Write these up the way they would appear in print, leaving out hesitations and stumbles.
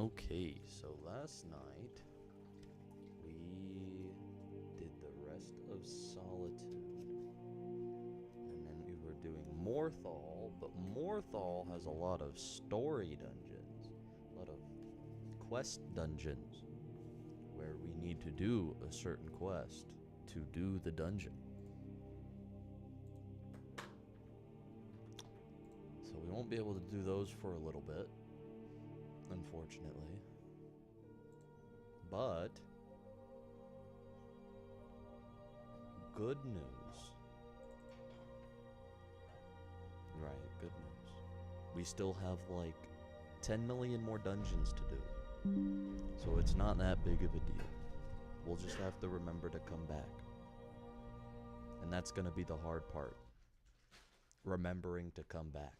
Okay, so last night we did the rest of Solitude, and then we were doing Morthal, but Morthal has a lot of story dungeons, a lot of quest dungeons, where we need to do a certain quest to do the dungeon. So we won't be able to do those for a little bit, unfortunately. But good news. Right, good news. We still have like 10 million more dungeons to do. So it's not that big of a deal. We'll just have to remember to come back. And that's going to be the hard part. Remembering to come back.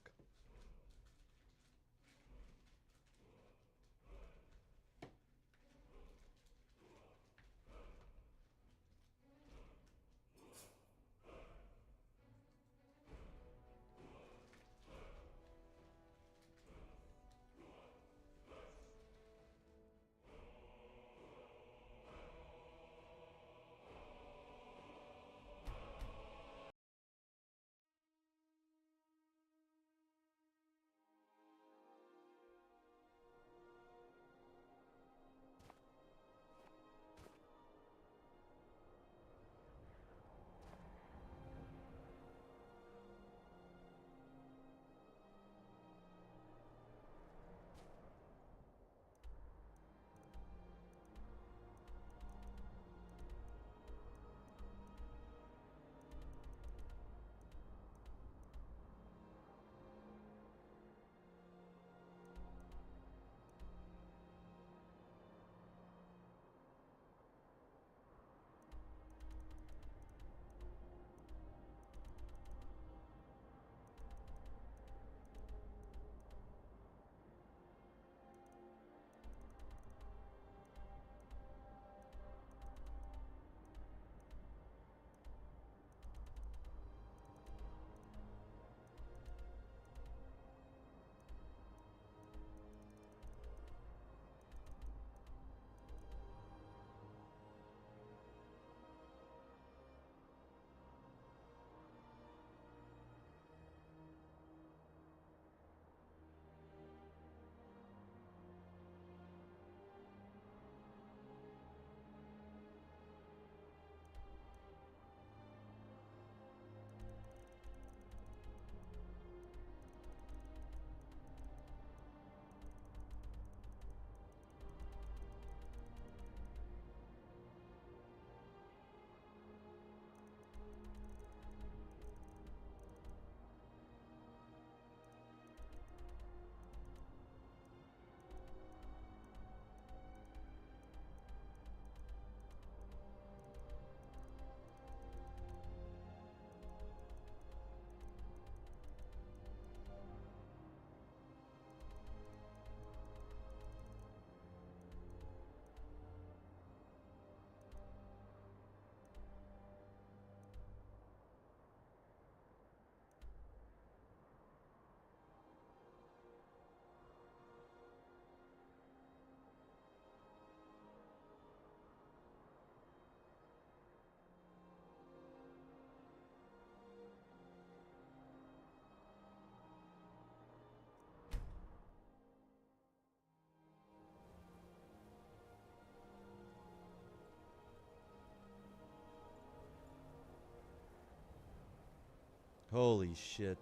Holy shit.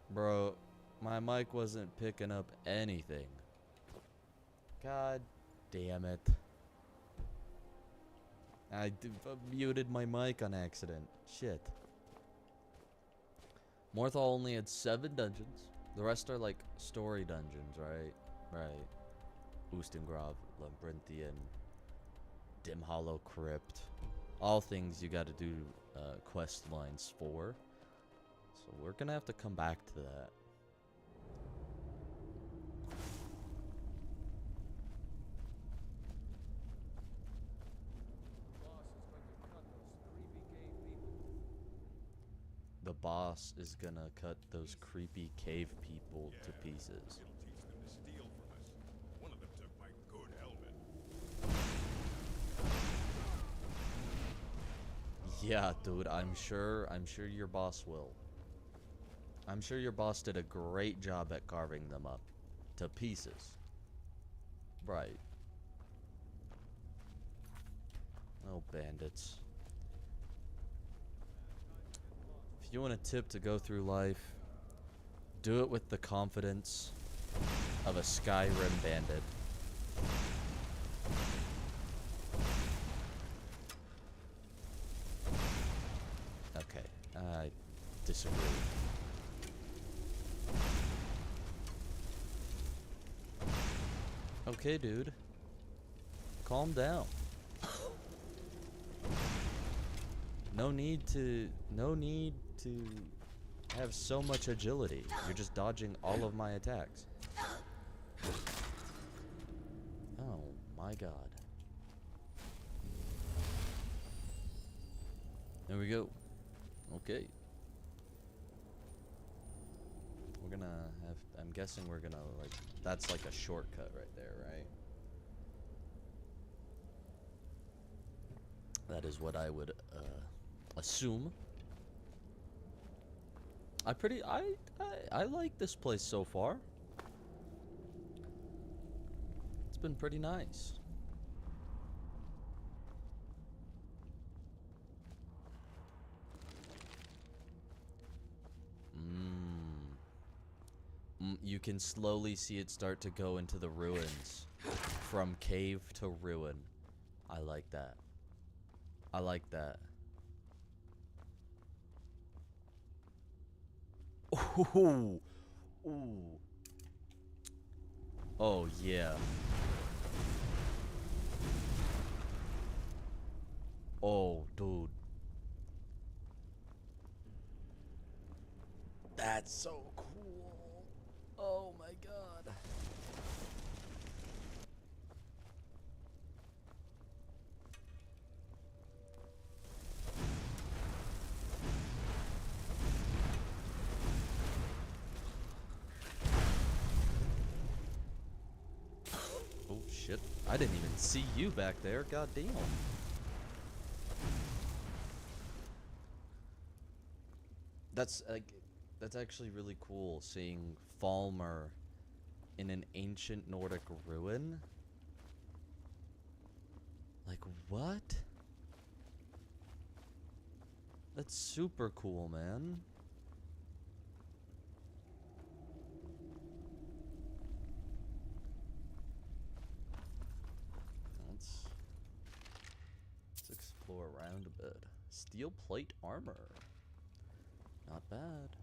Bro, my mic wasn't picking up anything. God damn it. Muted my mic on accident. Shit. Morthal only had 7 dungeons. The rest are like story dungeons, right? Right. Ustengrav, Labyrinthian, Dim Hollow Crypt. All things you gotta do quest lines for. So we're gonna have to come back to that. The boss is gonna cut those creepy cave people to pieces. It'll teach them to steal from us. One of them took my good helmet. Yeah, dude, I'm sure your boss will. I'm sure your boss did a great job at carving them up to pieces. Right. Oh, bandits. If you want a tip to go through life, do it with the confidence of a Skyrim bandit. Okay, I disagree. Okay, dude. Calm down. No need to have so much agility. You're just dodging all of my attacks. Oh my god. There we go. Okay. We're gonna have, I'm guessing we're gonna, like, that's like a shortcut right there, right? That is what I would assume. I like this place so far. It's been pretty nice. You can slowly see it start to go into the ruins. From cave to ruin. I like that. I like that. Ooh. Ooh. Oh, yeah. Oh, dude. That's so cool. Oh my god. Oh shit. I didn't even see you back there. God damn. That's actually really cool, seeing Falmer in an ancient Nordic ruin. Like, what? That's super cool, man. Let's explore around a bit. Steel plate armor. Not bad.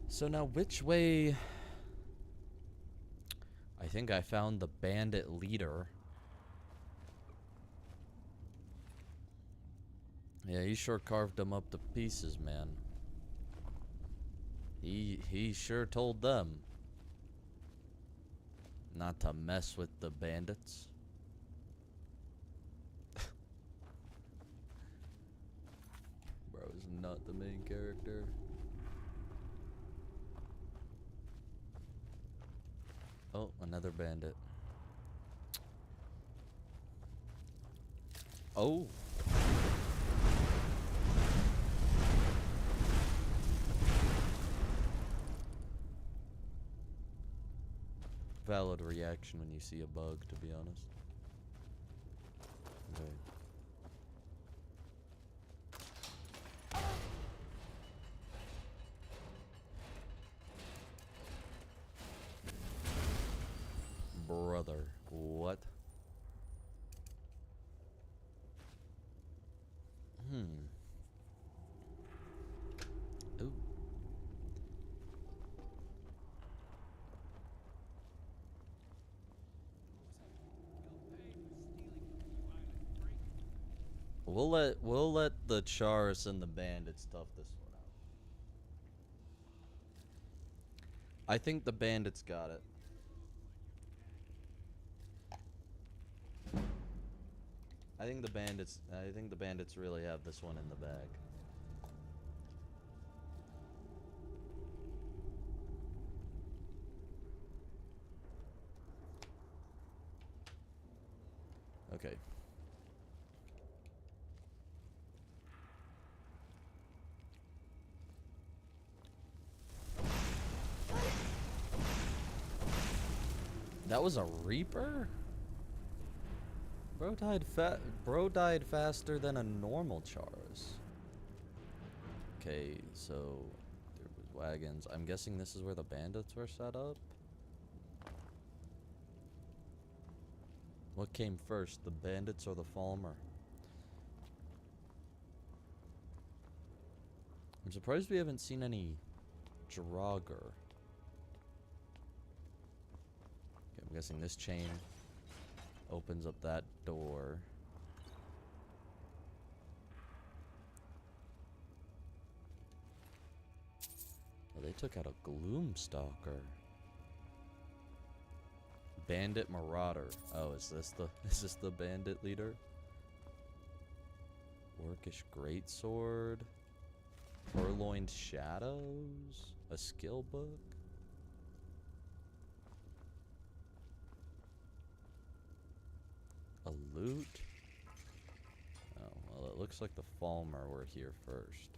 So now which way? I think I found the bandit leader. Yeah, he sure carved them up to pieces, man. He sure told them not to mess with the bandits. Bro is not the main character. Oh, another bandit. Oh. Valid reaction when you see a bug, to be honest. Okay. Brother, what? Ooh. We'll let the Charis and the bandits tough this one out. I think the bandits got it. I think the bandits really have this one in the bag. That was a Reaper? Bro died faster than a normal Charis. Okay, so there was wagons. I'm guessing this is where the bandits were set up. What came first, the bandits or the Falmer? I'm surprised we haven't seen any Draugr. Okay, I'm guessing this chain opens up that door. Oh, they took out a Gloomstalker. Bandit Marauder. Oh, is this the bandit leader? Orcish Greatsword. Purloined Shadows. A skill book. A loot. Oh, well, it looks like the Falmer were here first.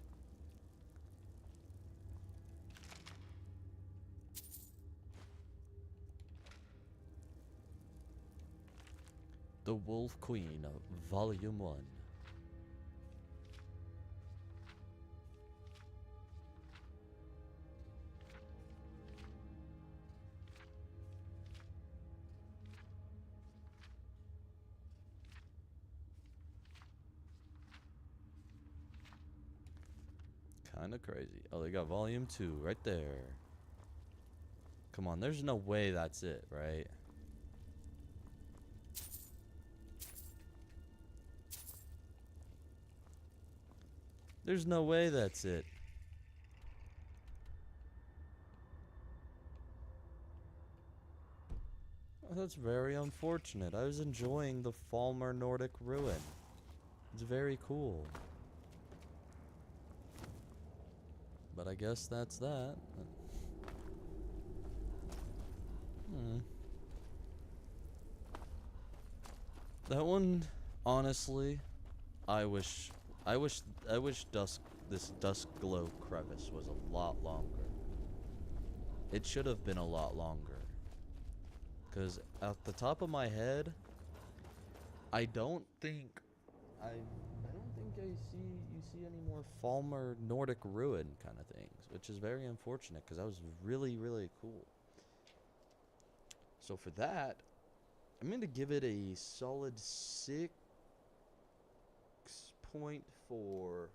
The Wolf Queen of Volume 1. Kinda crazy. Oh, they got Volume 2 right there. Come on, there's no way that's it, right? There's no way that's it. Oh, that's very unfortunate. I was enjoying the Falmer Nordic Ruin. It's very cool. But I guess that's that. That one, honestly, I wish this Dusk Glow crevice was a lot longer. It should have been a lot longer. Cause at the top of my head, I don't think you see any more Falmer Nordic Ruin kind of things, which is very unfortunate because that was really, really cool. So for that, I'm going to give it a solid 6.4.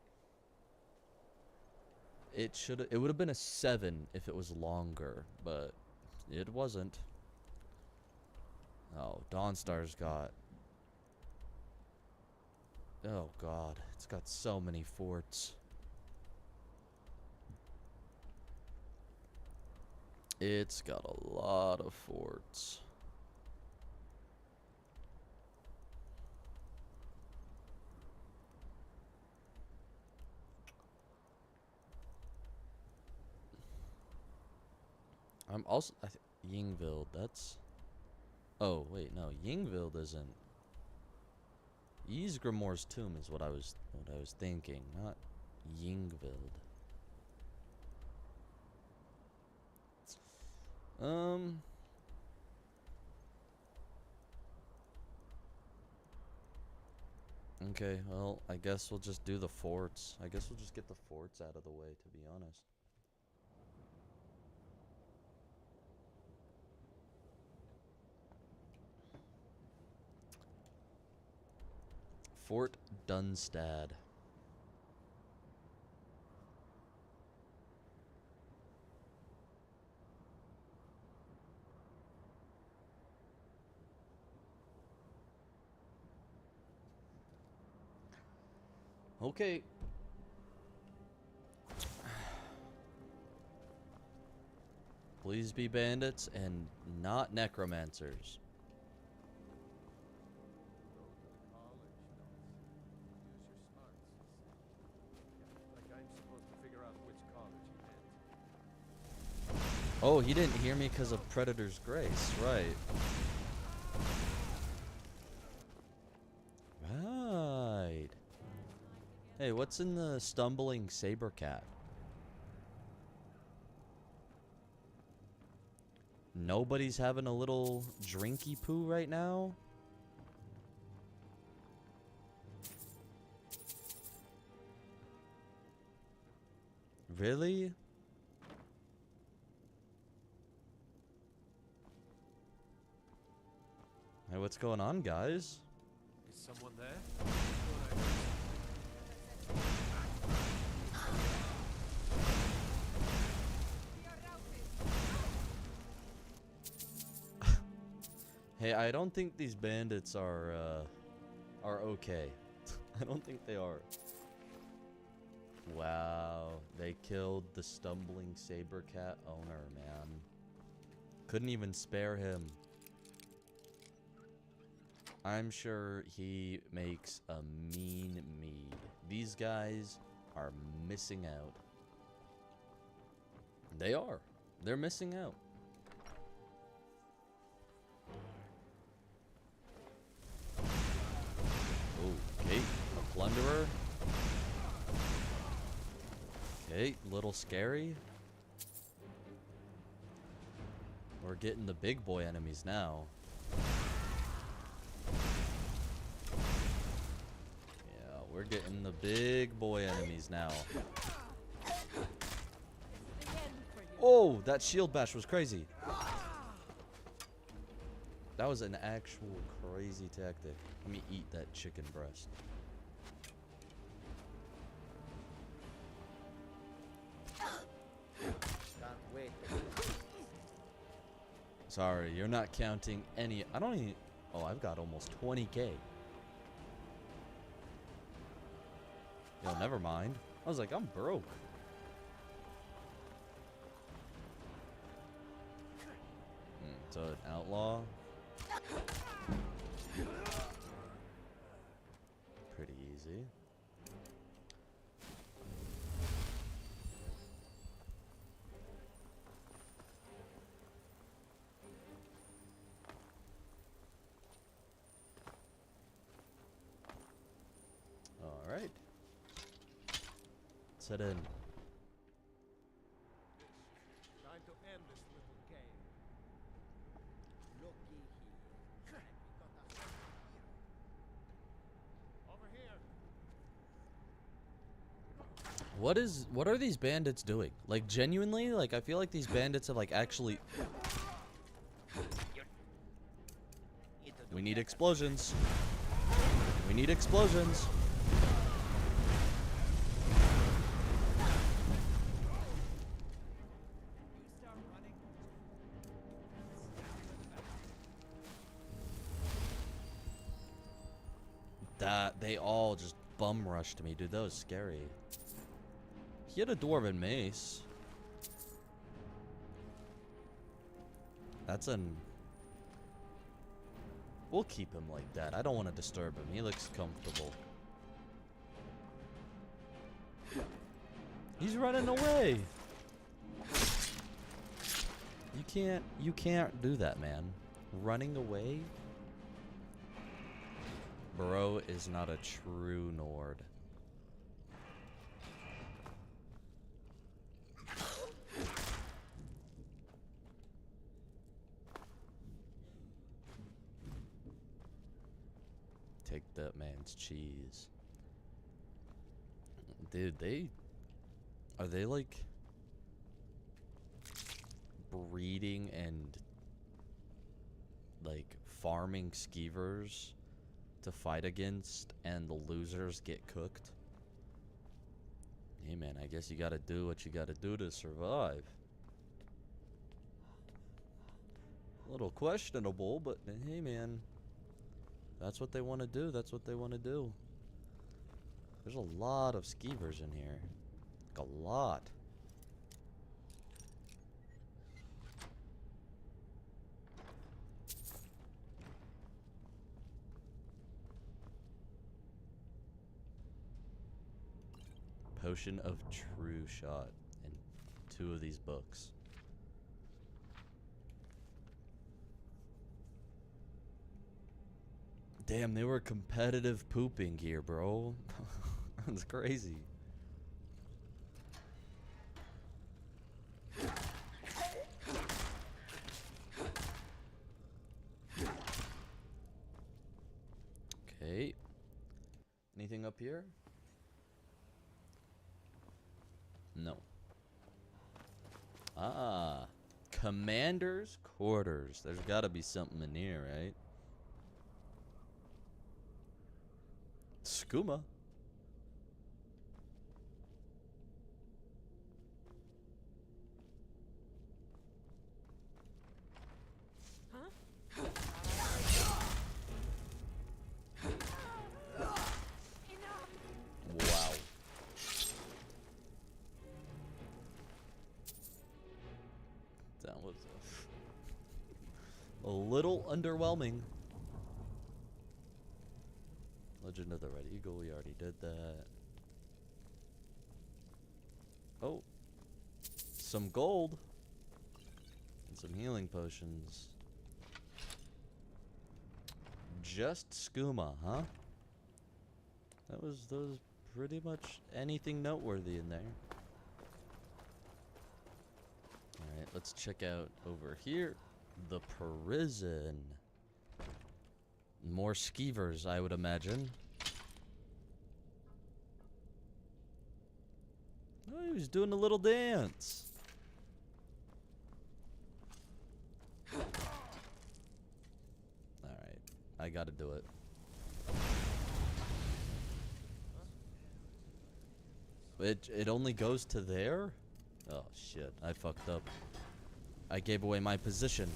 It would have been a 7 if it was longer, but it wasn't. Oh, Dawnstar's got... Oh god, it's got so many forts. It's got a lot of forts. I'm also... Yingvild, that's... Oh, wait, no, Yingvild isn't... Ysgrimor's tomb is what I was thinking, not Yingvild. Okay, well, I guess we'll just do the forts. I guess we'll just get the forts out of the way, to be honest. Fort Dunstad. Okay. Please be bandits and not necromancers. Oh, he didn't hear me because of Predator's Grace, right. Right. Hey, what's in the stumbling saber cat? Nobody's having a little drinky poo right now? Really? Hey, what's going on, guys? Is someone there? Hey, I don't think these bandits are okay. I don't think they are. Wow, they killed the stumbling saber cat owner, man. Couldn't even spare him. I'm sure he makes a mean mead. These guys are missing out. They are. They're missing out. Okay, a plunderer. Okay, little scary. We're getting the big boy enemies now. Yeah, we're getting the big boy enemies now. Oh, that shield bash was crazy. That was an actual crazy tactic. Let me eat that chicken breast. Can't wait. Sorry, you're not counting any. I don't even. Oh, I've got almost 20k. Yo, never mind. I was like, I'm broke. So an outlaw. Pretty easy. All right. Let's head in. Time to end this little game. Looky here. We got us Over here. What are these bandits doing? Like, genuinely, like, I feel like these bandits have, like, actually. We need explosions. We need explosions. That they all just bum rushed me, dude. That was scary. He had a dwarven mace. That's an. We'll keep him like that. I don't want to disturb him. He looks comfortable. He's running away. You can't do that, man. Running away? Bro is not a true Nord. Take that man's cheese. Dude, are they like breeding and like farming skeevers to fight against, and the losers get cooked? Hey man, I guess you gotta do what you gotta do to survive. A little questionable, but hey man, that's what they want to do. That's what they want to do. There's a lot of skeevers in here. Like a lot. Potion of True Shot in 2 of these books. Damn, they were competitive pooping here, bro. That's crazy. Okay. Anything up here? No. Ah. Commander's quarters. There's gotta be something in here, right? Skooma. Wow. That was a little underwhelming. Legend of the Red Eagle, we already did that. Oh. Some gold. And some healing potions. Just skooma, huh? That was pretty much anything noteworthy in there. Alright, let's check out over here. The prison. More skeevers, I would imagine. Oh, he was doing a little dance. Alright, I gotta do it. It only goes to there? Oh shit, I fucked up. I gave away my position.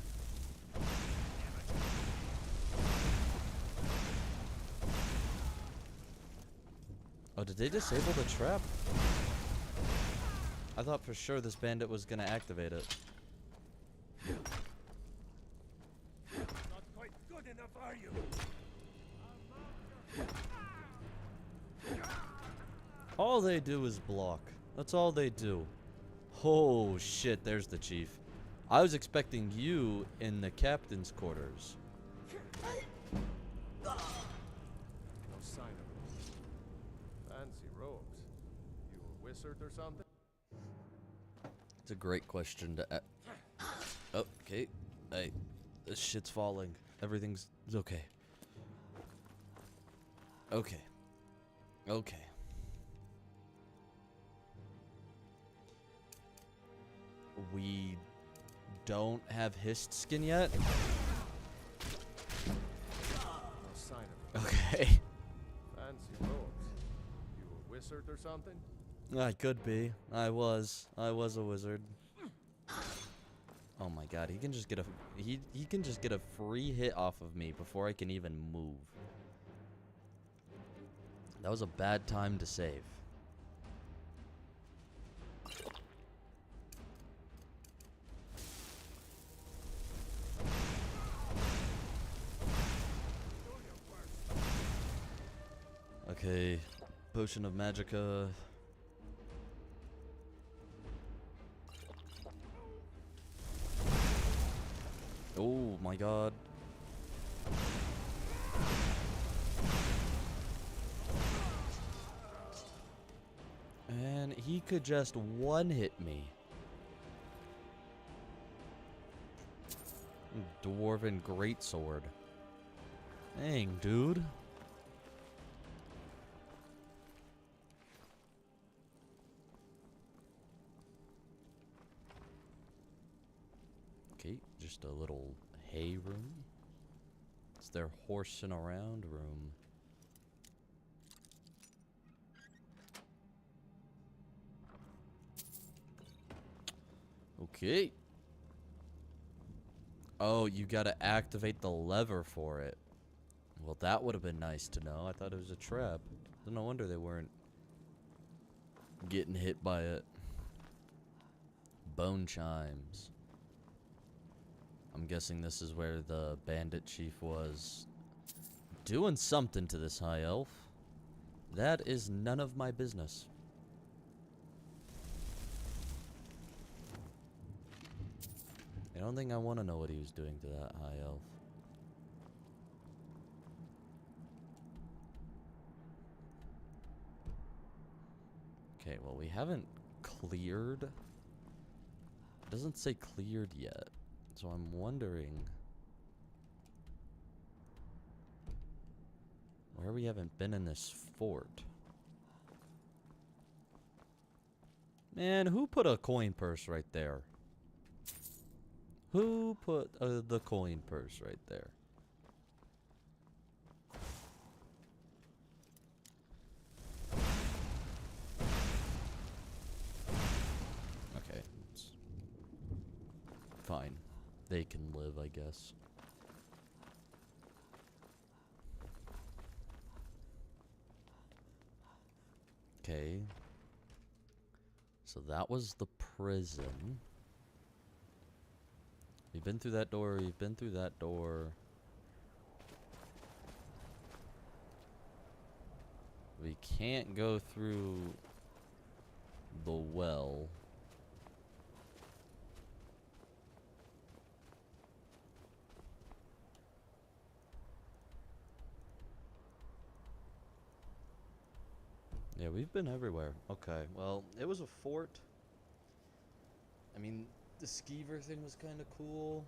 Oh, did they disable the trap? I thought for sure this bandit was gonna activate it. Not quite good enough, are you? All they do is block. That's all they do. Oh shit, there's the chief. I was expecting you in the captain's quarters. No sign of it. Fancy robes. You a wizard or something? It's a great question to oh, okay. Hey, this shit's falling. Everything's okay. Okay. Okay. We don't have Hist skin yet? No sign of it. Okay. Fancy robes. You a wizard or something? I could be. I was a wizard. Oh my god, he can just get a he can just get a free hit off of me before I can even move. That was a bad time to save. Okay, potion of magicka. Oh my god. And he could just one-hit me. Dwarven greatsword. Dang, dude. Okay, just a little hay room. It's their horsing around room. Okay. Oh, you gotta activate the lever for it. Well, that would have been nice to know. I thought it was a trap. No wonder they weren't getting hit by it. Bone chimes. I'm guessing this is where the bandit chief was doing something to this high elf. That is none of my business. I don't think I want to know what he was doing to that high elf. Okay, well, we haven't cleared. It doesn't say cleared yet. So I'm wondering Where we haven't been in this fort. Man, who put a coin purse right there? Who put the coin purse right there? Okay. It's fine. They can live, I guess. Okay. So that was the prison. We've been through that door, we've been through that door. We can't go through the well. Yeah, we've been everywhere. Okay, well, it was a fort. I mean, the skeever thing was kind of cool.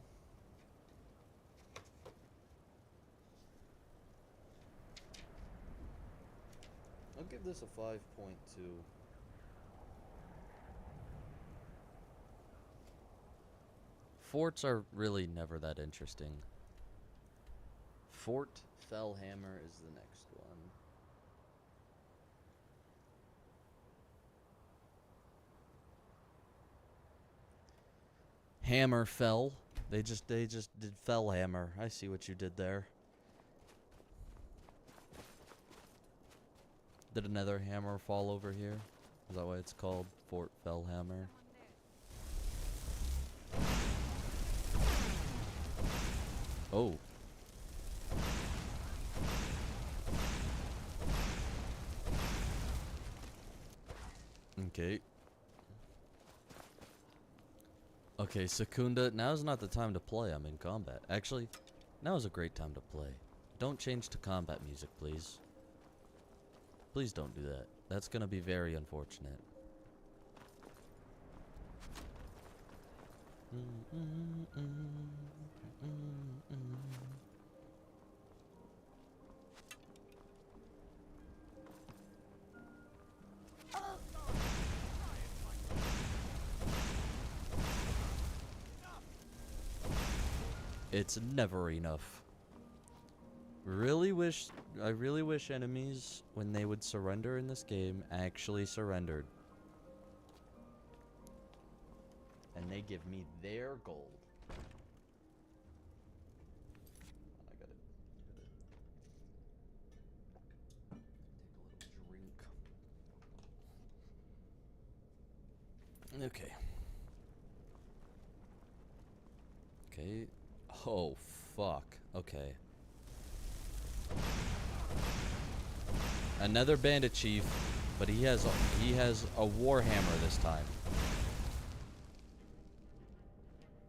I'll give this a 5.2. Forts are really never that interesting. Fort Fellhammer is the next one. Hammer fell. They just did Fellhammer. I see what you did there. Did another hammer fall over here? Is that why it's called Fort Fellhammer? Oh. Okay. Okay, Secunda, now's not the time to play. I'm in combat. Actually, now is a great time to play. Don't change to combat music, please. Please don't do that. That's gonna be very unfortunate. It's never enough. I really wish enemies, when they would surrender in this game, actually surrendered. And they give me their gold. I gotta take a little drink. Okay. Okay. Oh, fuck. Okay. Another bandit chief, but he has a warhammer this time.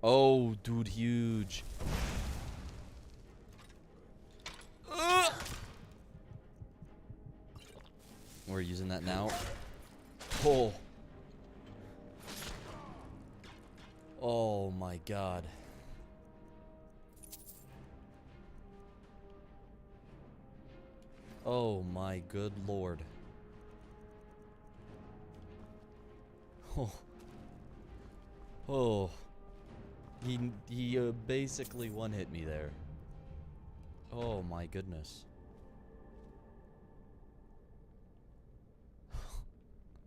Oh, dude, huge. We're using that now. Oh. Oh my god. Oh my good lord. Oh. Oh. He basically one-hit me there. Oh my goodness.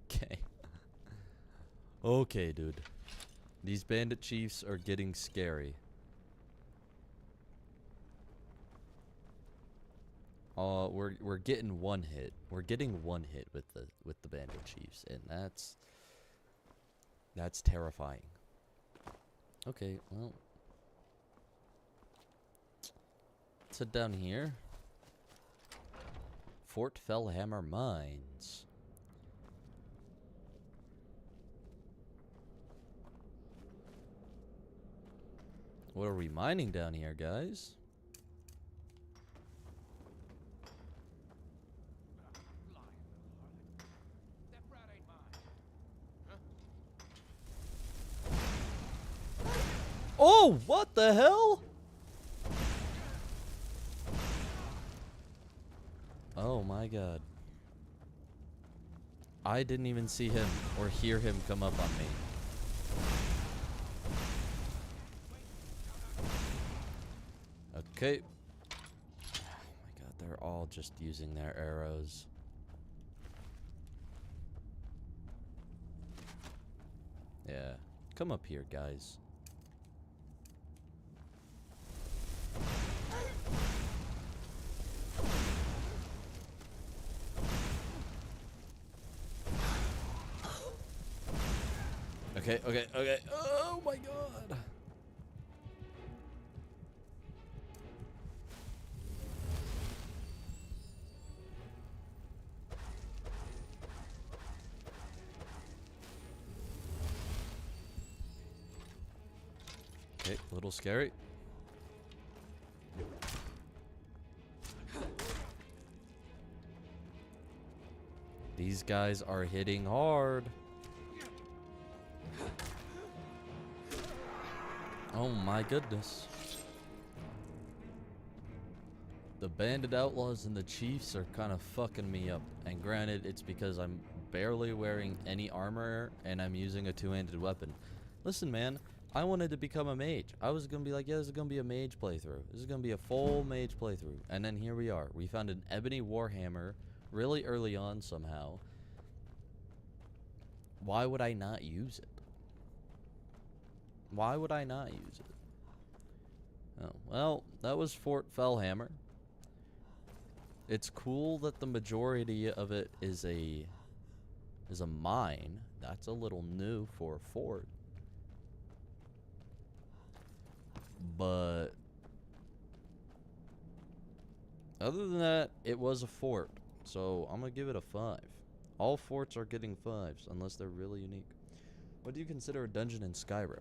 Okay. Okay, dude. These bandit chiefs are getting scary. We're getting one hit. We're getting one hit with the bandit chiefs, and that's terrifying. Okay, well, let's head down here. Fort Fellhammer Mines. What are we mining down here, guys? Oh, what the hell? my god. I didn't even see him or hear him come up on me. Okay. Oh my god, they're all just using their arrows. Yeah. Come up here, guys. Okay, okay, okay. Oh my god. Okay, a little scary. These guys are hitting hard. Oh my goodness. The bandit outlaws and the chiefs are kind of fucking me up. And granted, it's because I'm barely wearing any armor and I'm using a two-handed weapon. Listen, man, I wanted to become a mage. I was gonna be like, yeah, this is gonna be a mage playthrough. This is gonna be a full mage playthrough. And then here we are. We found an ebony warhammer really early on somehow. Why would I not use it? Why would I not use it? Oh, well, that was Fort Fellhammer. It's cool that the majority of it is a mine. That's a little new for a fort. But other than that, it was a fort. So I'm gonna give it a 5. All forts are getting 5s unless they're really unique. What do you consider a dungeon in Skyrim?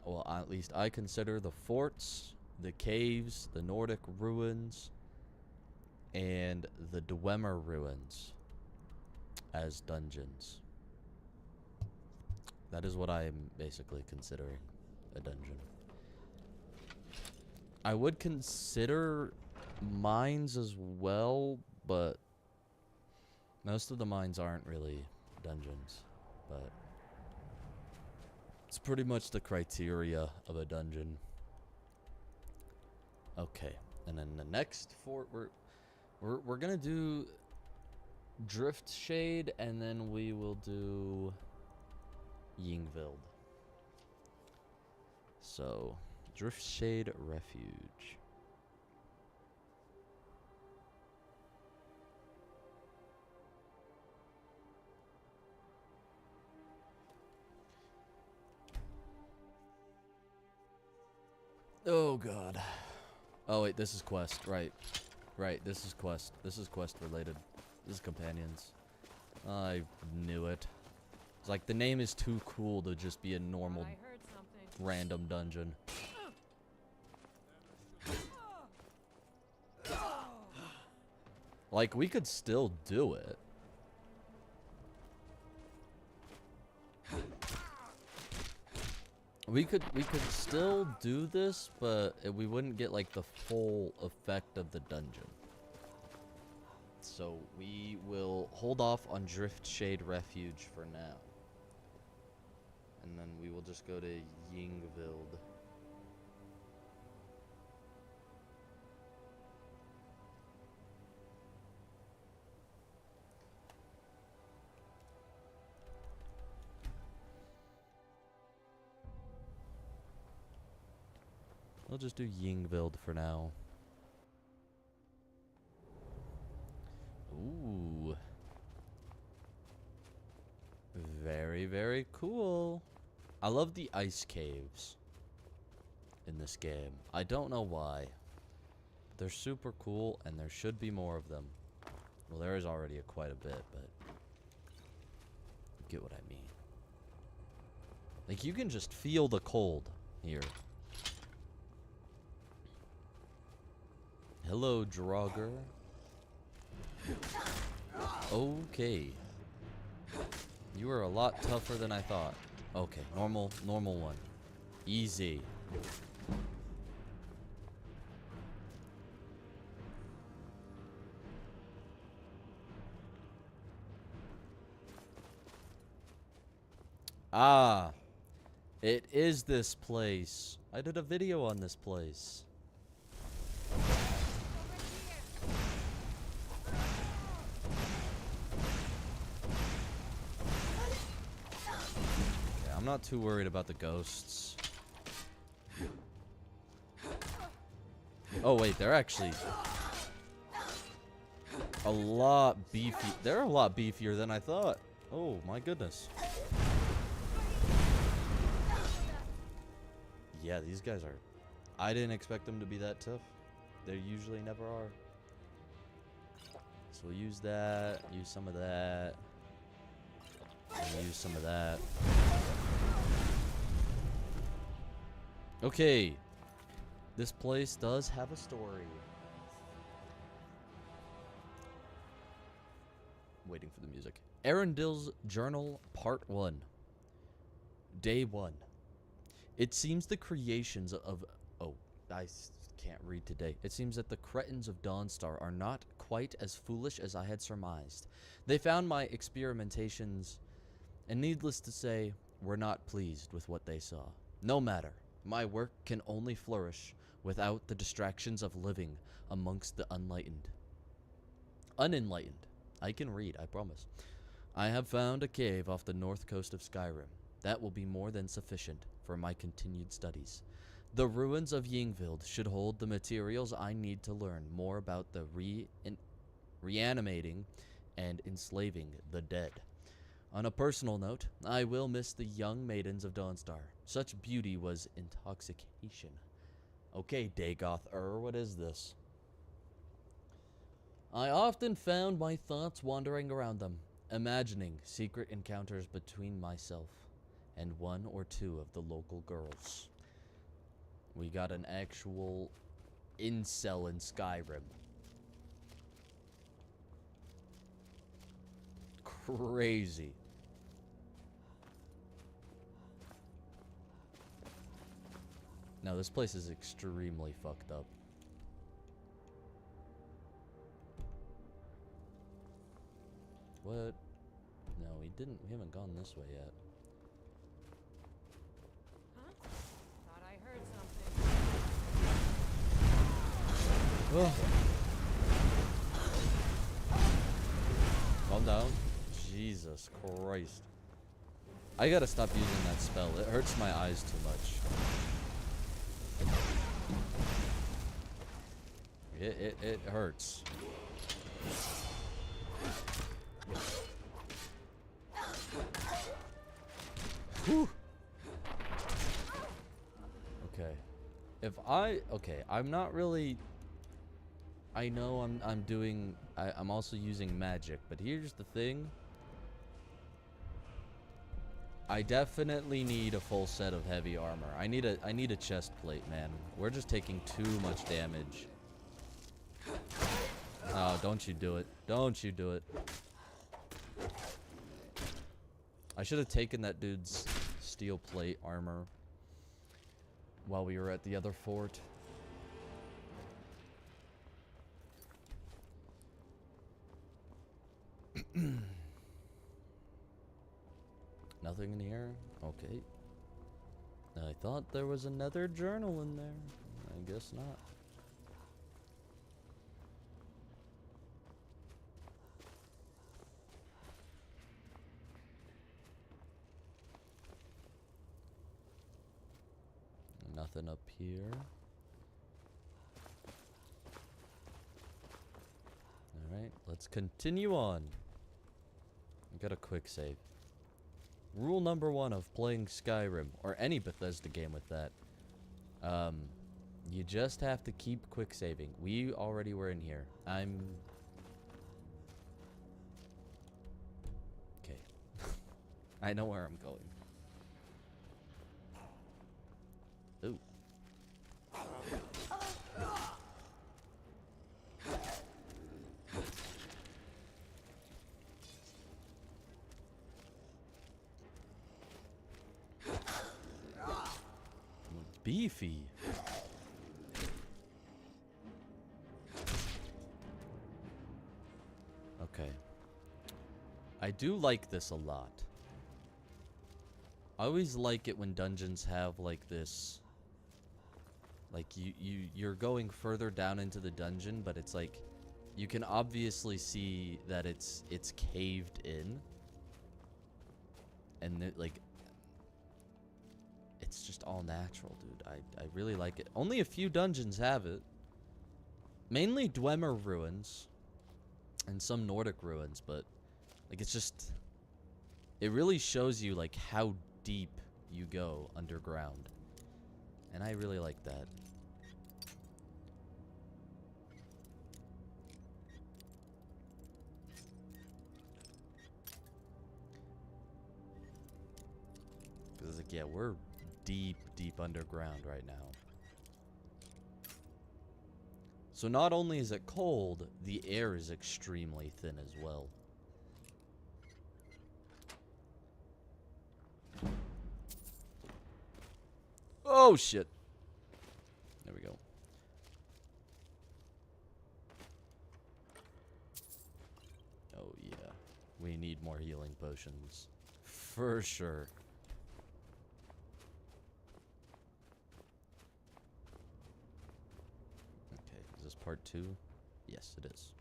Well, at least I consider the forts, the caves, the Nordic ruins, and the Dwemer ruins as dungeons. That is what I am basically considering a dungeon. I would consider mines as well, but most of the mines aren't really dungeons, but it's pretty much the criteria of a dungeon. Okay, and then the next fort we're gonna do Drift Shade, and then we will do Yingvild. So, Drift Shade Refuge. Oh god. Oh wait, this is quest, right. Right, this is quest. This is quest related. This is companions. I knew it. It's like the name is too cool to just be a normal random dungeon. Like, we could still do it. We could still do this, but we wouldn't get like the full effect of the dungeon. So we will hold off on Drift Shade Refuge for now. And then we will just go to Yingvild. We'll just do Yingvild for now. Ooh. Very, very cool. I love the ice caves in this game. I don't know why. They're super cool, and there should be more of them. Well, there is already quite a bit, but you get what I mean. Like, you can just feel the cold here. Hello, Draugr. Okay. You are a lot tougher than I thought. Okay, normal one. Easy. Ah, it is this place. I did a video on this place. Yeah, I'm not too worried about the ghosts. Oh wait, they're actually a lot beefy. They're a lot beefier than I thought. Oh my goodness. Yeah, these guys are... I didn't expect them to be that tough. They usually never are. So we'll use that, use some of that, and use some of that. Okay. This place does have a story. Waiting for the music. Arundel's Journal, Part 1. Day 1. It seems the creations of... Oh, can't read today. It seems that the cretins of Dawnstar are not quite as foolish as I had surmised. They found my experimentations, and needless to say, were not pleased with what they saw. No matter. My work can only flourish without the distractions of living amongst the unenlightened. I can read, I promise. I have found a cave off the north coast of Skyrim. That will be more than sufficient for my continued studies. The ruins of Yingvild should hold the materials I need to learn more about the reanimating and enslaving the dead. On a personal note, I will miss the young maidens of Dawnstar. Such beauty was intoxication. Okay, Dagoth what is this? I often found my thoughts wandering around them, imagining secret encounters between myself and one or two of the local girls. We got an actual incel in Skyrim. Crazy. Now this place is extremely fucked up. What? No, we haven't gone this way yet. Huh? Thought I heard something. Oh. Calm down. Jesus Christ. I gotta stop using that spell. It hurts my eyes too much. It hurts. Whew. Okay. I'm not really... I know I'm also using magic, but here's the thing. I definitely need a full set of heavy armor. I need a chest plate, man. We're just taking too much damage. Oh, don't you do it. Don't you do it. I should have taken that dude's steel plate armor while we were at the other fort. Nothing in here? Okay. I thought there was another journal in there. I guess not. Nothing up here. Alright, let's continue on. I got a quick save. Rule number 1 of playing Skyrim, or any Bethesda game with that. You just have to keep quick saving. We already were in here. Okay. I know where I'm going. Ooh. Beefy. Okay. I do like this a lot. I always like it when dungeons have like this. Like you're going further down into the dungeon, but it's like you can obviously see that it's caved in. And it, like it's just all natural, dude. I really like it. Only a few dungeons have it. Mainly Dwemer ruins and some Nordic ruins, but like it's just it really shows you like how deep you go underground. And I really like that. Cuz it's like, yeah, we're deep underground right now. So not only is it cold, the air is extremely thin as well. Oh shit. There we go. Oh yeah. We need more healing potions. For sure. Okay, is this part 2? Yes, it is.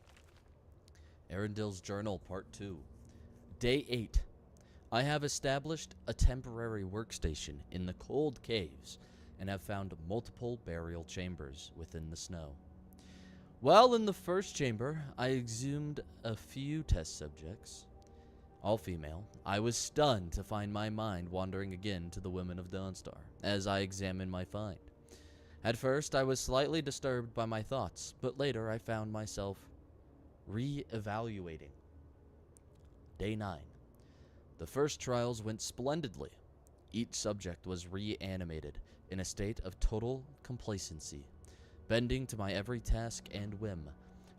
Arundel's Journal, part 2. Day 8. I have established a temporary workstation in the cold caves and have found multiple burial chambers within the snow. While in the first chamber, I exhumed a few test subjects, all female. I was stunned to find my mind wandering again to the women of Dawnstar as I examined my find. At first, I was slightly disturbed by my thoughts, but later I found myself re-evaluating. Day 9. The first trials went splendidly. Each subject was reanimated in a state of total complacency, bending to my every task and whim.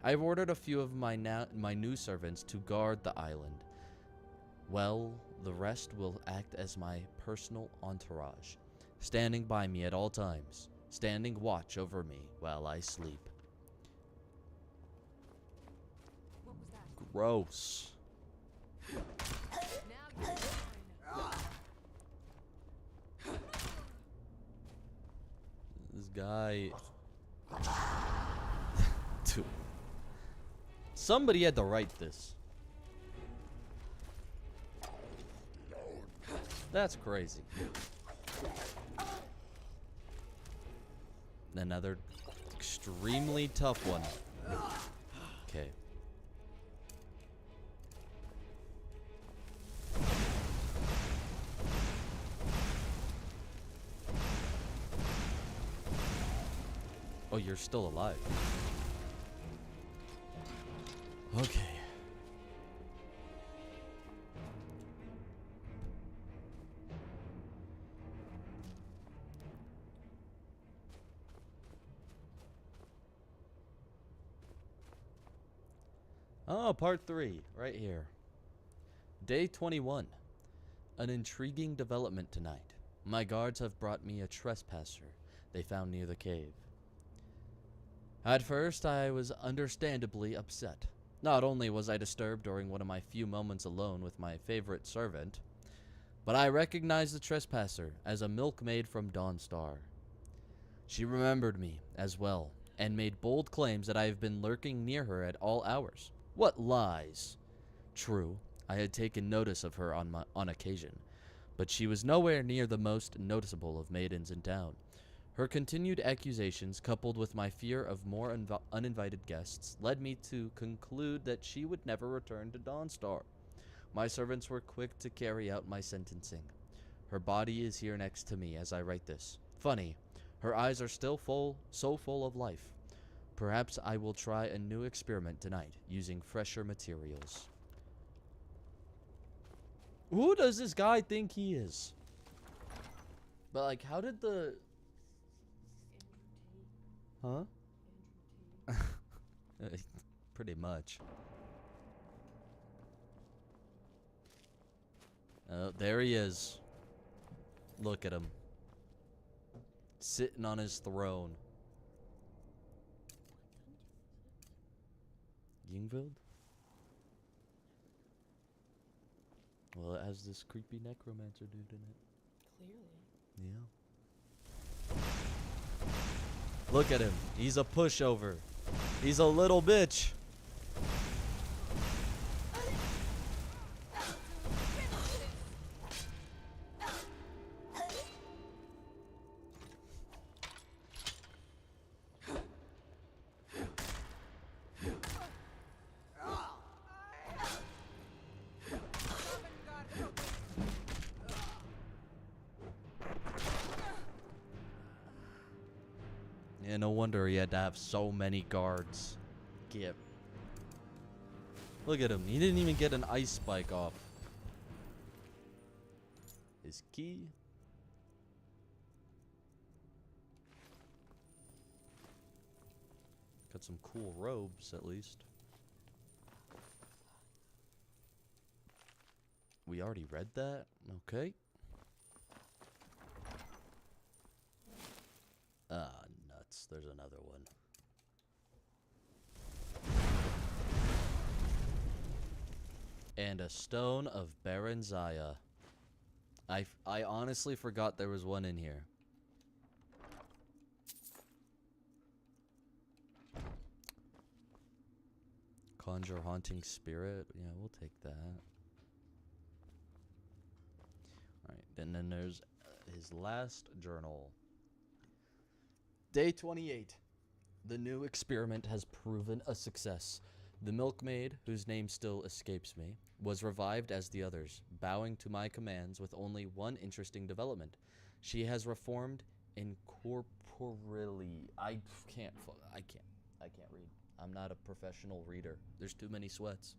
I've ordered a few of my new servants to guard the island. Well, the rest will act as my personal entourage, standing by me at all times, standing watch over me while I sleep. What was that? Gross. Now you're mine. This guy... Dude. Somebody had to write this. That's crazy. Another extremely tough one. Okay. Oh, you're still alive. Okay. Oh, part 3, right here. Day 21. An intriguing development tonight. My guards have brought me a trespasser they found near the cave. At first, I was understandably upset. Not only was I disturbed during one of my few moments alone with my favorite servant, but I recognized the trespasser as a milkmaid from Dawnstar. She remembered me as well, and made bold claims that I have been lurking near her at all hours. What lies! True, I had taken notice of her on occasion, but she was nowhere near the most noticeable of maidens in town. Her continued accusations, coupled with my fear of more uninvited guests, led me to conclude that she would never return to Dawnstar. My servants were quick to carry out my sentencing. Her body is here next to me as I write this. Funny, her eyes are still so full of life. Perhaps I will try a new experiment tonight, using fresher materials. Who does this guy think he is? But like, how did the... Huh? Pretty much. Oh, there he is. Look at him. Sitting on his throne. Yingvild? Well, it has this creepy necromancer dude in it. Clearly. Yeah. Look at him. He's a pushover. He's a little bitch. Yeah, no wonder he had to have so many guards. Gip. Look at him. He didn't even get an ice spike off. His key. Got some cool robes, at least. We already read that? Okay. Ah, nuts. There's another one. And a stone of Baranzaya. I honestly forgot there was one in here. Conjure haunting spirit. Yeah, we'll take that. Alright, and then there's his last journal. Day 28. The new experiment has proven a success. The milkmaid, whose name still escapes me, was revived as the others, bowing to my commands with only one interesting development. She has reformed incorporeally. I can't read. I'm not a professional reader. There's too many sweats.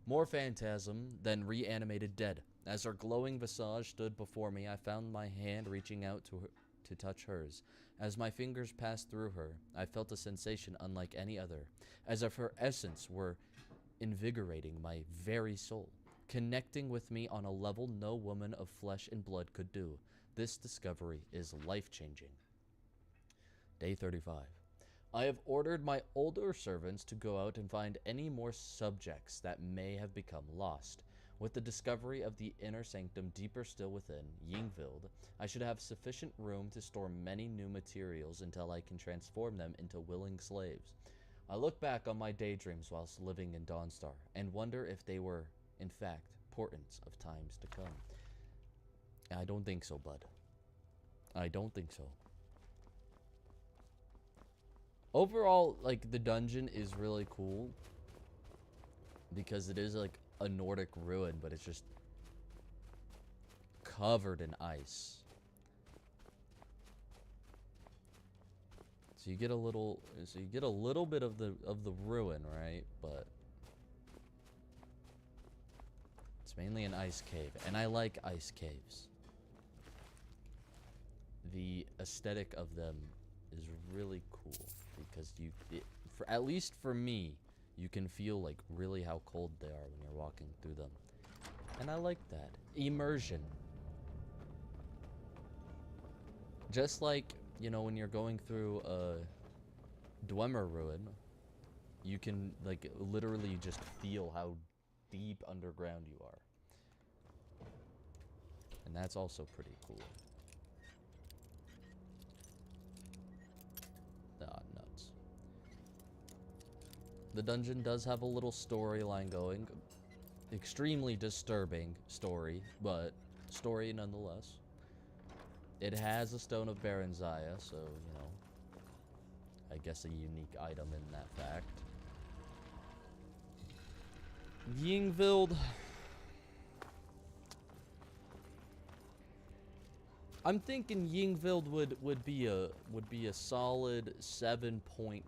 More phantasm than reanimated dead. As her glowing visage stood before me, I found my hand reaching out to her to touch hers. As my fingers passed through her, I felt a sensation unlike any other, as if her essence were invigorating my very soul, connecting with me on a level no woman of flesh and blood could do. This discovery is life-changing. Day 35. I have ordered my older servants to go out and find any more subjects that may have become lost. With the discovery of the inner sanctum deeper still within Yingvild, I should have sufficient room to store many new materials until I can transform them into willing slaves. I look back on my daydreams whilst living in Dawnstar and wonder if they were, in fact, portents of times to come. I don't think so, bud. I don't think so. Overall, like, the dungeon is really cool because it is like a Nordic ruin, but it's just covered in ice. So you get a little bit of the ruin, right? But it's mainly an ice cave, and I like ice caves. The aesthetic of them is really cool because at least for me, you can feel like really how cold they are when you're walking through them. And I like that. Immersion. Just like, you know, when you're going through a Dwemer ruin, you can like literally just feel how deep underground you are. And that's also pretty cool. Ah, nuts. The dungeon does have a little storyline going. Extremely disturbing story, but story nonetheless. It has a Stone of Baranzaya, so, you know, I guess a unique item in that fact. Yingvild. I'm thinking Yingvild would be a solid 7.4.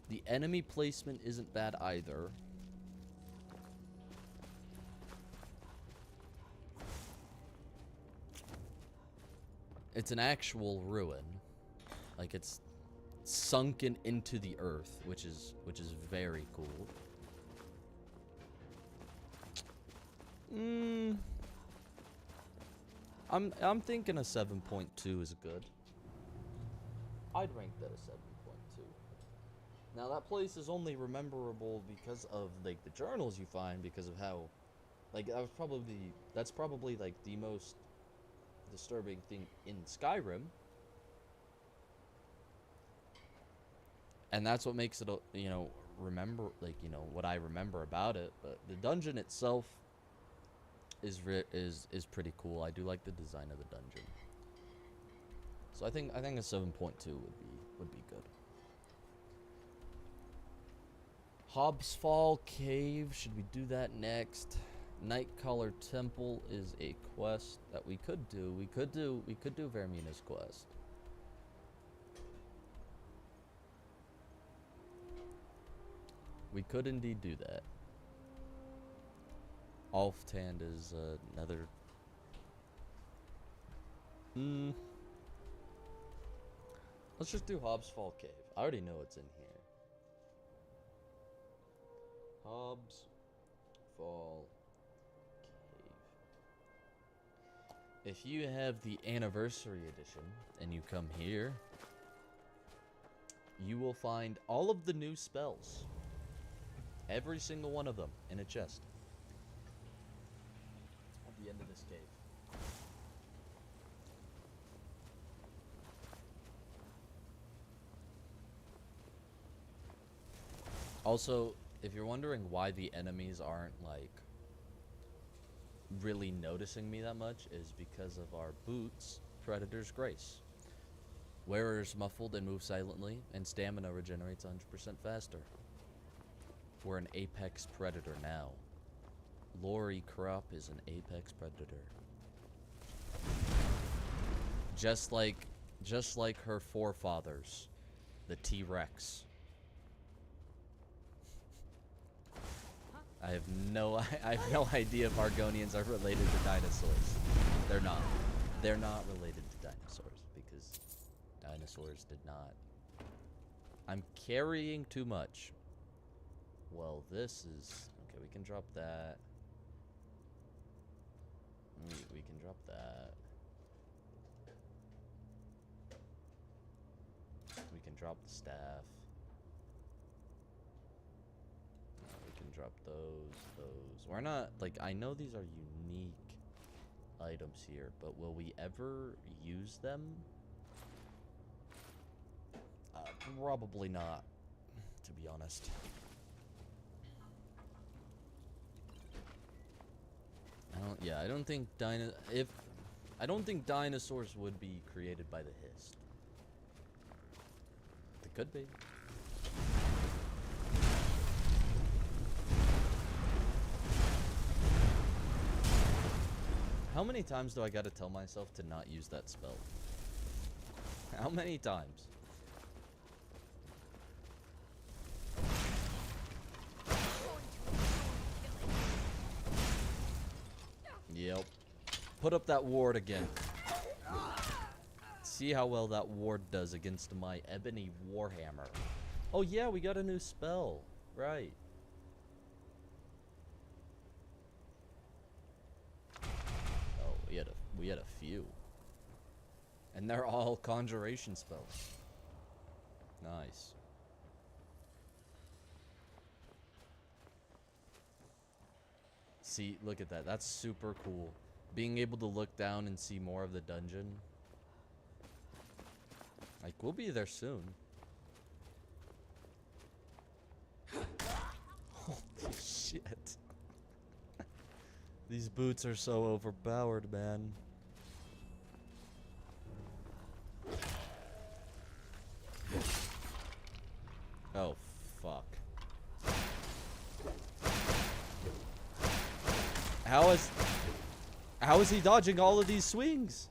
The enemy placement isn't bad either. It's an actual ruin. Like, it's sunken into the earth, which is very cool. I'm thinking a 7.2 is good. I'd rank that a 7.2. Now that place is only rememberable because of like the journals you find, because of how, like, that's probably like the most disturbing thing in Skyrim. And that's what makes it, you know, remember, like, you know, what I remember about it. But the dungeon itself is pretty cool. I do like the design of the dungeon. So I think a 7.2 would be good. Hobbs Fall Cave, should we do that next? Nightcaller Temple is a quest that we could do. We could do Vermina's quest. We could indeed do that. Alftand is another. Let's just do Hobbs Fall Cave. I already know what's in here. Hobbs Fall Cave. If you have the anniversary edition and you come here, you will find all of the new spells. Every single one of them in a chest. At the end of this cave. Also, if you're wondering why the enemies aren't, like, really noticing me that much, is because of our boots, Predator's Grace. Wearers muffled and move silently, and stamina regenerates 100% faster. We're an apex predator now. Lori Crop is an apex predator. Just like her forefathers, the T-Rex. I have no idea if Argonians are related to dinosaurs. They're not. They're not related to dinosaurs because dinosaurs did not. I'm carrying too much. Well, this is okay. We can drop that. We can drop that. We can drop the staff. We can drop those. We're not, like, I know these are unique items here, but will we ever use them? Probably not, to be honest. I don't think dinosaurs would be created by the Hist. They could be. How many times do I gotta tell myself to not use that spell? How many times? Yep. Put up that ward again. See how well that ward does against my Ebony Warhammer. Oh yeah, we got a new spell. Right. Oh, we had a few. And they're all conjuration spells. Nice. See, look at that. That's super cool. Being able to look down and see more of the dungeon. Like, we'll be there soon. Holy shit. These boots are so overpowered, man. Oh, fuck. How is he dodging all of these swings?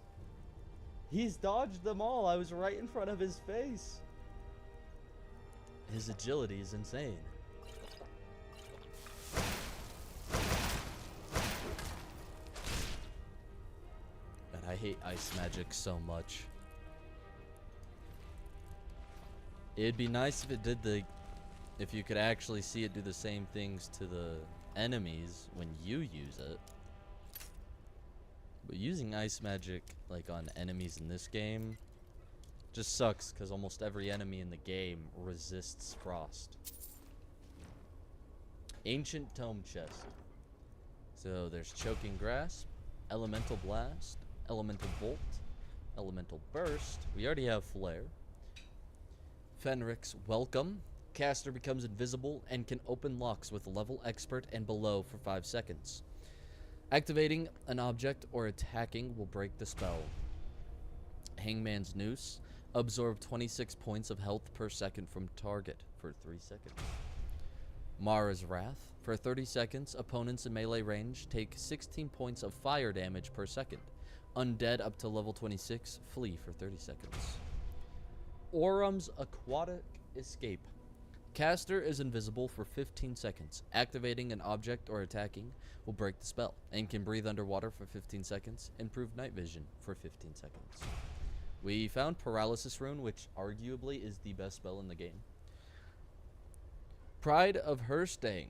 He's dodged them all. I was right in front of his face. His agility is insane. And I hate ice magic so much. It'd be nice if it did if you could actually see it do the same things to the enemies when you use it. But using ice magic, like, on enemies in this game just sucks, because almost every enemy in the game resists frost. Ancient Tome Chest. So there's Choking Grasp, Elemental Blast, Elemental Bolt, Elemental Burst. We already have Flare. Fenric's Welcome. Caster becomes invisible and can open locks with level expert and below for 5 seconds. Activating an object or attacking will break the spell. Hangman's Noose. Absorb 26 points of health per second from target for 3 seconds. Mara's Wrath. For 30 seconds, opponents in melee range take 16 points of fire damage per second. Undead up to level 26 flee for 30 seconds. Orum's Aquatic Escape. Caster is invisible for 15 seconds. Activating an object or attacking will break the spell, and can breathe underwater for 15 seconds. Improve night vision for 15 seconds. We found Paralysis Rune, which arguably is the best spell in the game. Pride of Herstang.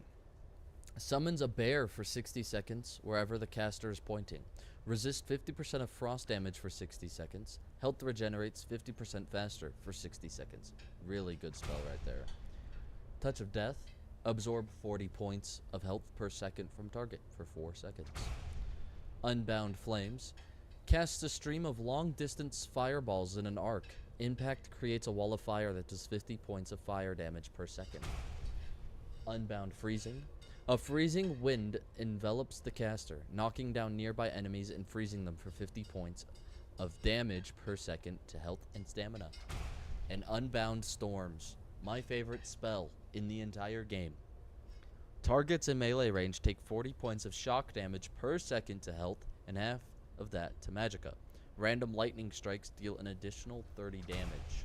Summons a bear for 60 seconds wherever the caster is pointing. Resist 50% of frost damage for 60 seconds. Health regenerates 50% faster for 60 seconds. Really good spell right there. Touch of Death. Absorb 40 points of health per second from target for 4 seconds. Unbound Flames. Casts a stream of long-distance fireballs in an arc. Impact creates a wall of fire that does 50 points of fire damage per second. Unbound Freezing. A freezing wind envelops the caster, knocking down nearby enemies and freezing them for 50 points of damage per second to health and stamina. And Unbound Storms. My favorite spell in the entire game. Targets in melee range take 40 points of shock damage per second to health and half of that to magicka. Random lightning strikes deal an additional 30 damage.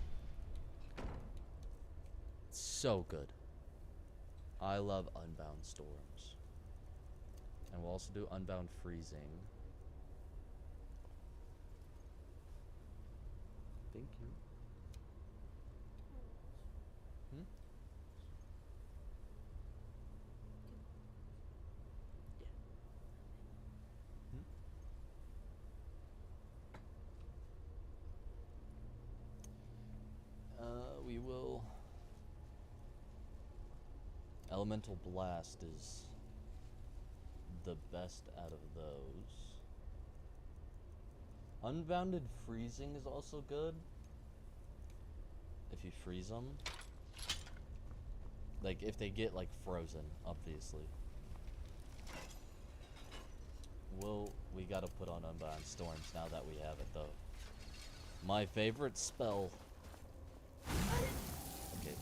So good. I love Unbound Storms. And we'll also do Unbound Freezing. Thank you. We will... Elemental Blast is the best out of those. Unbounded Freezing is also good. If you freeze them. Like, if they get, like, frozen, obviously. We gotta put on Unbound Storms now that we have it, though. My favorite spell. Okay.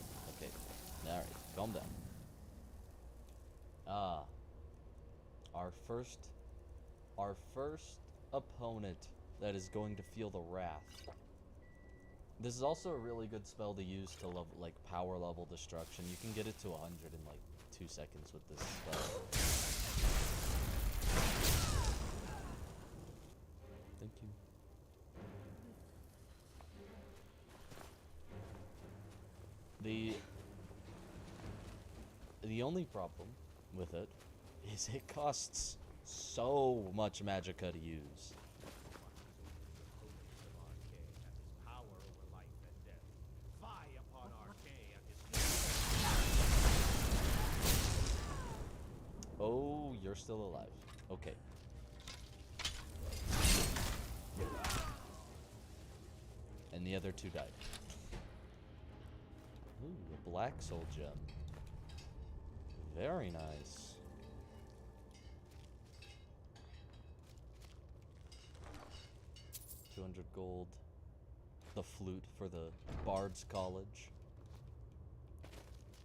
Alright, calm down. Our first opponent that is going to feel the wrath. This is also a really good spell to use to level, like, power level destruction. You can get it to 100 in like 2 seconds with this spell. Thank you. The only problem with it is it costs so much magicka to use. Oh, you're still alive. Okay. And the other two died. Ooh, a black soul gem. Very nice. $200 gold. The flute for the Bard's College.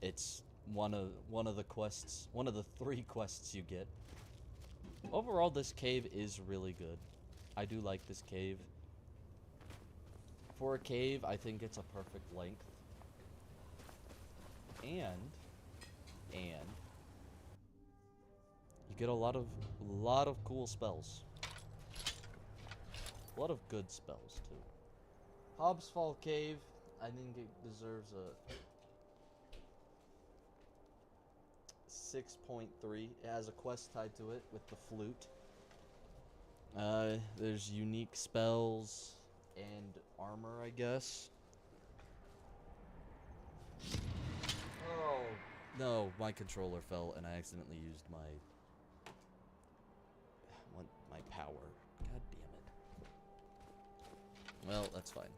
It's one of the quests, one of the 3 quests you get. Overall, this cave is really good. I do like this cave. For a cave, I think it's a perfect length. And you get a lot of cool spells. A lot of good spells too. Hobbs Fall Cave, I think it deserves a 6.3. It has a quest tied to it with the flute. There's unique spells and armor, I guess. Oh no, my controller fell and I accidentally used my power. God damn it. Well, that's fine.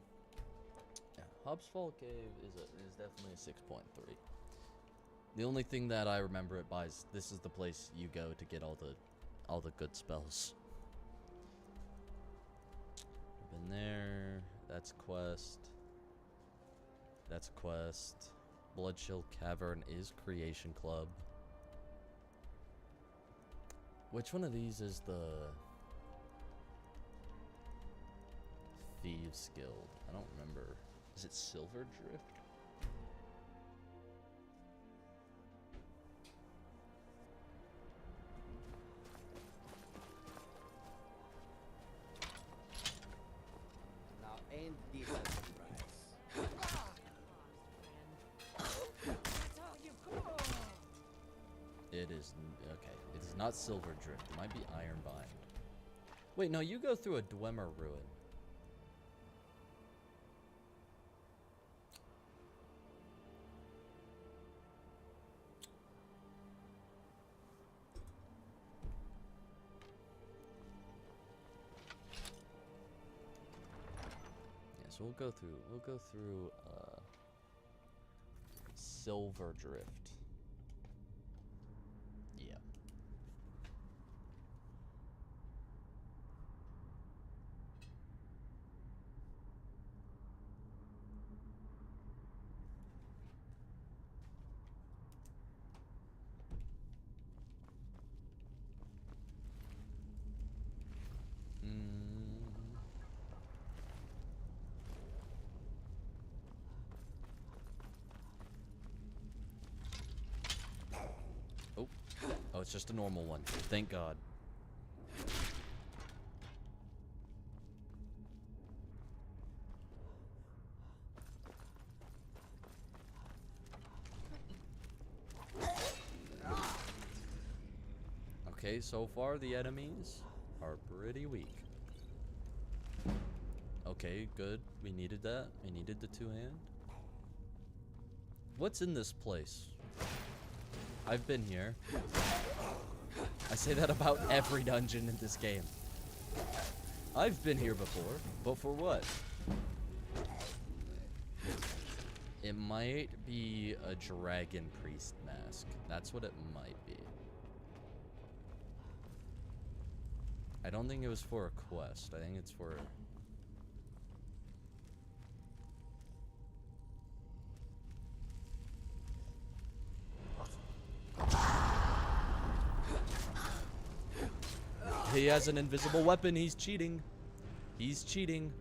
Yeah, Hobbs Fall Cave is definitely a 6.3. The only thing that I remember it by is this is the place you go to get all the good spells. Been there. That's quest. That's quest. Bloodshield Cavern is Creation Club. Which one of these is the Thieves Guild? I don't remember. Is it Silver Drift? Now ain't this a surprise? It is okay. It is not Silver Drift. It might be Ironbind. Wait, no, you go through a Dwemer ruin. Yeah, so we'll go through Silver Drift. Yeah. Oh, it's just a normal one. Thank God. Okay, so far the enemies are pretty weak. Okay, good. We needed that. We needed the two-hand. What's in this place? I've been here. I say that about every dungeon in this game. I've been here before, but for what? It might be a dragon priest mask. That's what it might be. I don't think it was for a quest. I think it's for... He has an invisible weapon. He's cheating. He's cheating.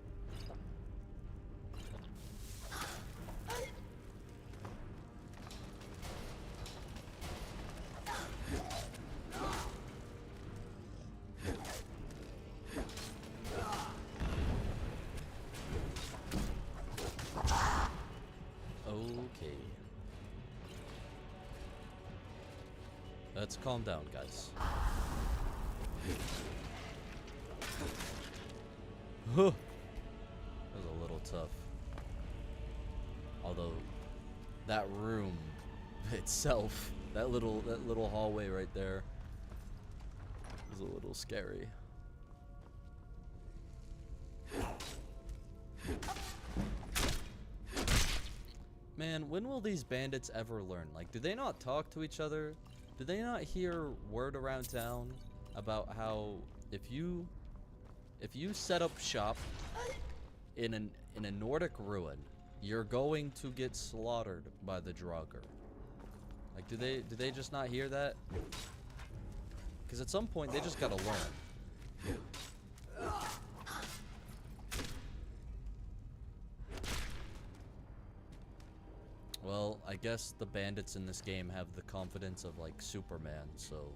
Okay. Let's calm down, guys. That was a little tough. Although that room itself, that little hallway right there is a little scary. Man, when will these bandits ever learn? Like, do they not talk to each other? Do they not hear word around town about how if you set up shop in a Nordic ruin, you're going to get slaughtered by the Draugr? Like, do they just not hear that? Because at some point they just gotta learn. Well, I guess the bandits in this game have the confidence of, like, Superman, so...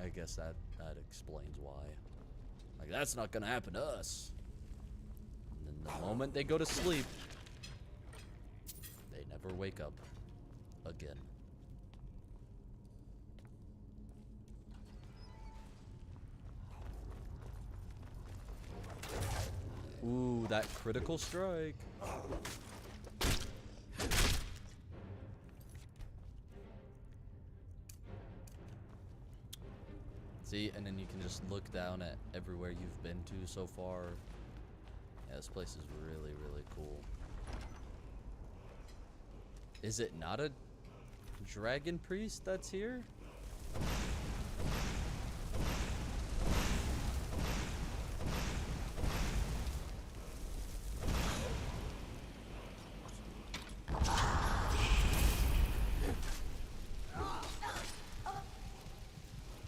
I guess that explains why. Like, that's not gonna happen to us. And then the moment they go to sleep, they never wake up again. Ooh, that critical strike. See, and then you can just look down at everywhere you've been to so far. Yeah, this place is really, really cool. Is it not a dragon priest that's here?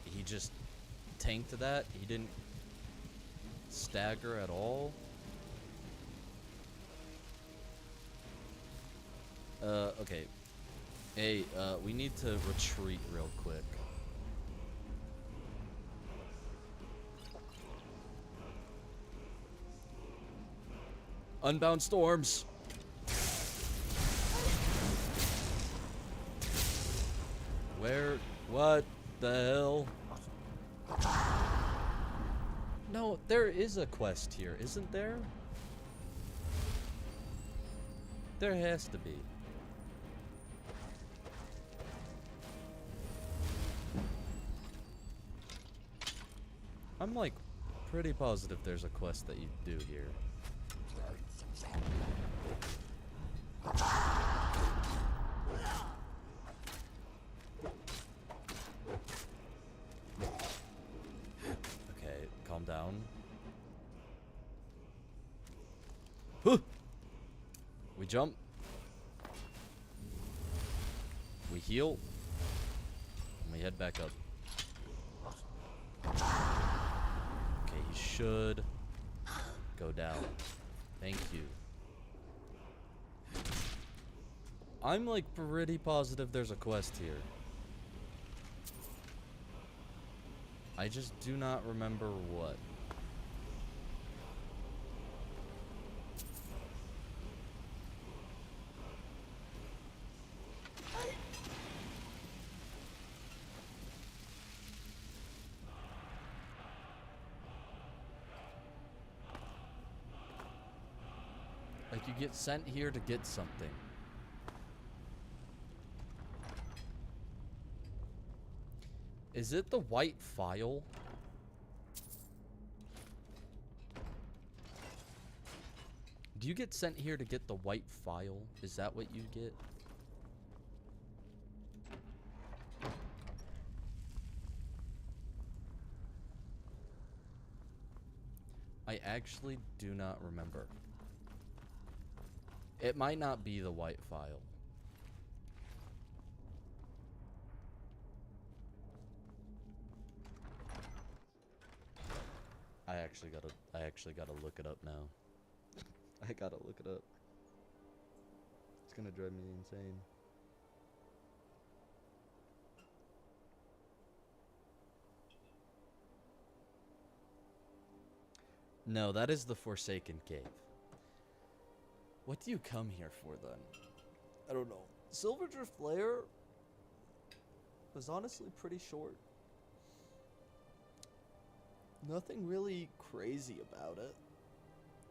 He just tanked that. He didn't stagger at all. Okay. Hey, we need to retreat real quick. Unbound storms. Where? What the hell? No, there is a quest here, isn't there? There has to be. I'm like pretty positive there's a quest that you do here. Okay, calm down. Huh! We jump. We heal. And we head back up. Okay, he should go down. Thank you. I'm like pretty positive there's a quest here. I just do not remember what. Like you get sent here to get something. Is it the white file? Do you get sent here to get the white file? Is that what you get? I actually do not remember. It might not be the white file. I actually gotta look it up now. I gotta look it up. It's gonna drive me insane. No, that is the Forsaken Cave. What do you come here for then? I don't know. Silverdrift Lair was honestly pretty short. Nothing really crazy about it.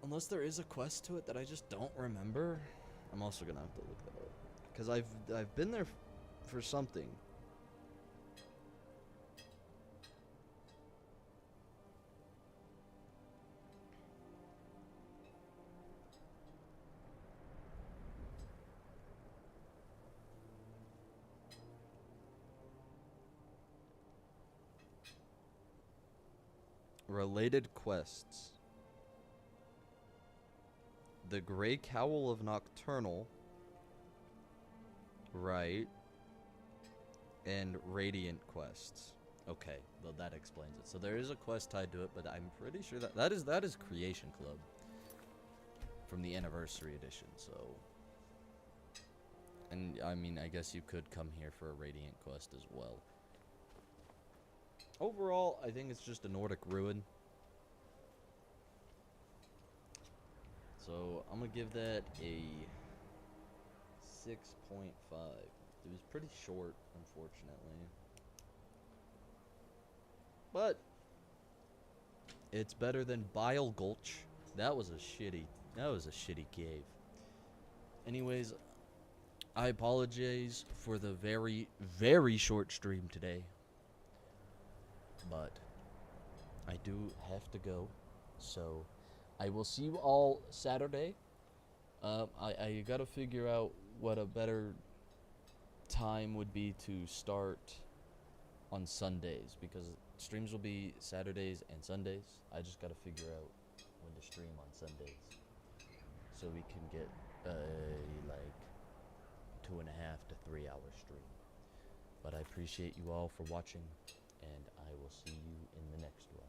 Unless there is a quest to it that I just don't remember. I'm also gonna have to look that up. Because I've been there for something. Related quests. The Grey Cowl of Nocturnal. Right. And Radiant quests. Okay, well that explains it. So there is a quest tied to it, but I'm pretty sure that is Creation Club from the Anniversary Edition, so. And I mean, I guess you could come here for a Radiant quest as well. Overall, I think it's just a Nordic ruin. So, I'm gonna give that a 6.5. It was pretty short, unfortunately. But it's better than Bile Gulch. That was a shitty cave. Anyways, I apologize for the very, very short stream today. but I do have to go. So I will see you all Saturday. I gotta figure out what a better time would be to start on Sundays, because streams will be Saturdays and Sundays. I just gotta figure out when to stream on Sundays so we can get a like 2.5 to 3 hour stream. But I appreciate you all for watching, and I will see you in the next one.